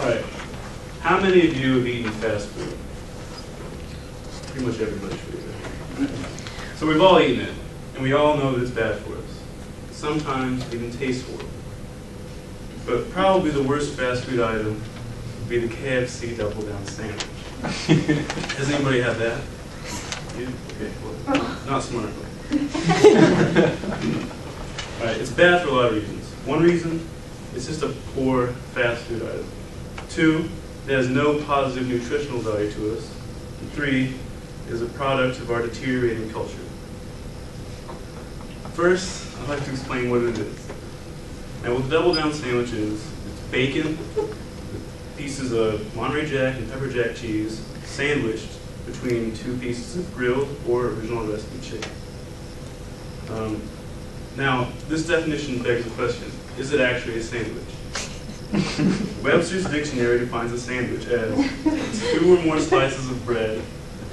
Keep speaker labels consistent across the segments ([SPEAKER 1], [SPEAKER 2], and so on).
[SPEAKER 1] right. How many of you have eaten fast food? Pretty much everybody should eat it. So we've all eaten it, and we all know that it's bad for us. Sometimes it even tastes horrible. But probably the worst fast food item would be the KFC Double Down sandwich. Does anybody have that? You? Okay, well, not smart. All right, it's bad for a lot of reasons. One reason, it's just a poor fast food item. 2, it has no positive nutritional value to us. And 3, it is a product of our deteriorating culture. First, I'd like to explain what it is. Now, what the Double Down sandwich is, it's bacon, pieces of Monterey Jack and pepper jack cheese, sandwiched between 2 pieces of grilled or original recipe chicken. Now, this definition begs the question, is it actually a sandwich? Webster's dictionary defines a sandwich as 2 or more slices of bread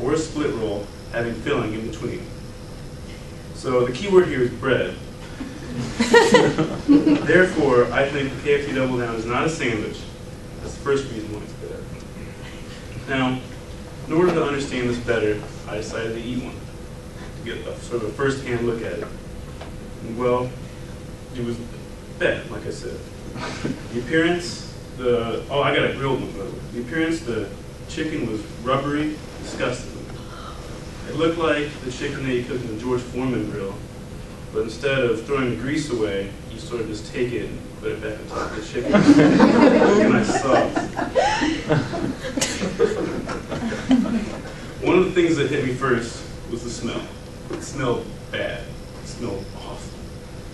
[SPEAKER 1] or a split roll having filling in between. So the key word here is bread. Therefore, I think the KFC Double Down is not a sandwich. That's the first reason why it's bad. Now, in order to understand this better, I decided to eat one, to get a sort of a first-hand look at it. And well, it was bad, like I said. The appearance, I got a grilled one, by the way. The appearance, the chicken was rubbery, disgusting. It looked like the chicken that you cook in the George Foreman grill, but instead of throwing the grease away, you sort of just take it and put it back on top of the chicken. Get nice sauce. One of the things that hit me first was the smell. It smelled bad. It smelled awful.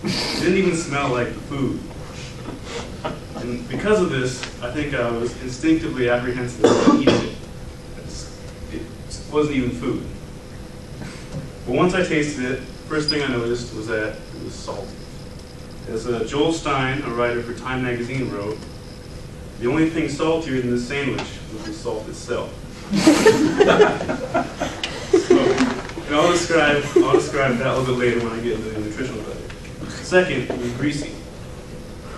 [SPEAKER 1] It didn't even smell like the food. And because of this, I think I was instinctively apprehensive about eating it. It wasn't even food. But once I tasted it, first thing I noticed was that it was salty. As Joel Stein, a writer for Time magazine, wrote, the only thing saltier than this sandwich was the salt itself. And I'll describe that a little bit later when I get into the nutritional value. Second, it was greasy.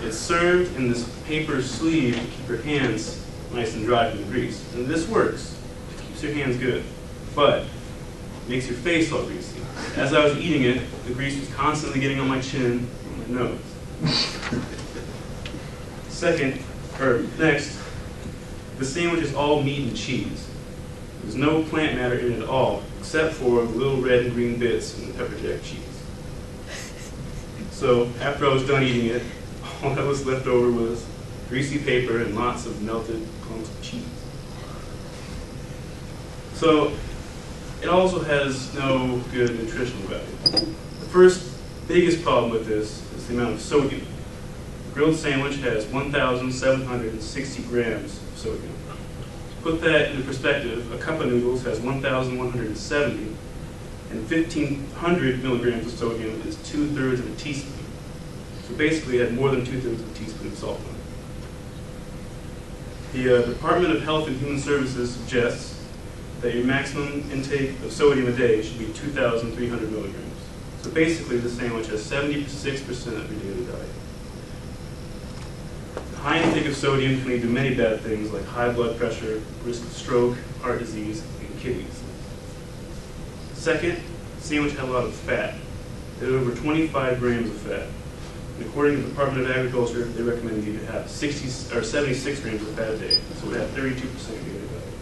[SPEAKER 1] It's served in this paper sleeve to keep your hands nice and dry from the grease. And this works. It keeps your hands good. But it makes your face all greasy. As I was eating it, the grease was constantly getting on my chin and my nose. Next, the sandwich is all meat and cheese. There's no plant matter in it at all, except for the little red and green bits in the pepper jack cheese. So after I was done eating it, all that was left over was greasy paper and lots of melted clumps of cheese. So it also has no good nutritional value. The first biggest problem with this is the amount of sodium. The grilled sandwich has 1,760 grams of sodium. To put that into perspective, a cup of noodles has 1,170, and 1,500 milligrams of sodium is 2/3 of a teaspoon. So basically, it had more than 2/3 of a teaspoon of salt in it. The Department of Health and Human Services suggests that your maximum intake of sodium a day should be 2,300 milligrams. So basically, this sandwich has 76% of your daily diet. High intake of sodium can lead to many bad things like high blood pressure, risk of stroke, heart disease, and kidney disease. Second, the sandwich had a lot of fat. It had over 25 grams of fat. And according to the Department of Agriculture, they recommend you to have 76 grams of fat a day. So it had 32% of your daily diet.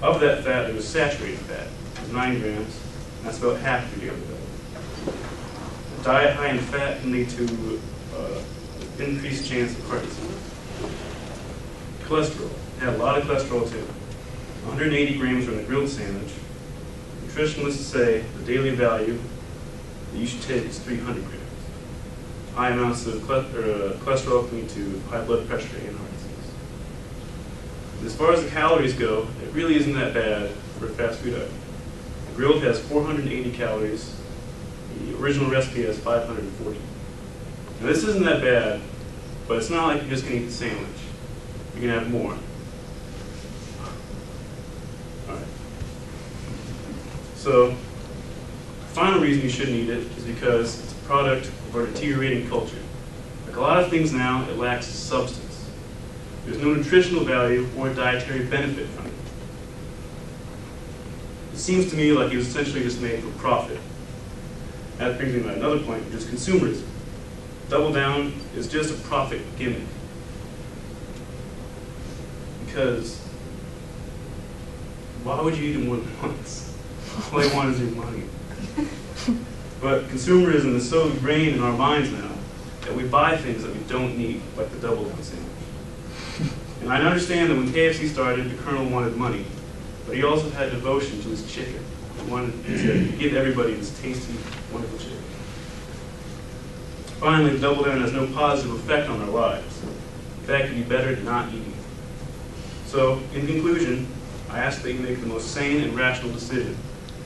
[SPEAKER 1] Of that fat, there was saturated fat. It was 9 grams, and that's about half of your daily diet. A diet high in fat can lead to increased chance of heart disease. Cholesterol. It had a lot of cholesterol too. 180 grams from the grilled sandwich. Nutritionists say the daily value that you should take is 300 grams. High amounts of cholesterol can lead to high blood pressure and heart disease. And as far as the calories go, it really isn't that bad for a fast food item. The grilled has 480 calories. The original recipe has 540. Now this isn't that bad, but it's not like you're just going to eat the sandwich. You're going to have more. All right. So, the final reason you shouldn't eat it is because it's a product of our deteriorating culture. Like a lot of things now, it lacks substance. There's no nutritional value or dietary benefit from it. It seems to me like it was essentially just made for profit. That brings me to another point, which is consumerism. Double Down is just a profit gimmick. Because why would you eat it more than once? All they want is your money. But consumerism is so ingrained in our minds now that we buy things that we don't need, like the Double Down sandwich. And I understand that when KFC started, the Colonel wanted money, but he also had devotion to his chicken. He wanted to give everybody this tasty, wonderful chicken. Finally, Double Down has no positive effect on our lives. In fact, it'd be better not eating it. So, in conclusion, I ask that you make the most sane and rational decision.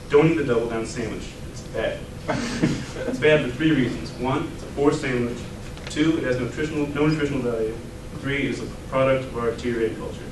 [SPEAKER 1] Don't eat the Double Down sandwich. It's bad. It's bad for 3 reasons. 1, it's a forced sandwich. 2, it has no nutritional value. 3, it's a product of our deteriorated culture.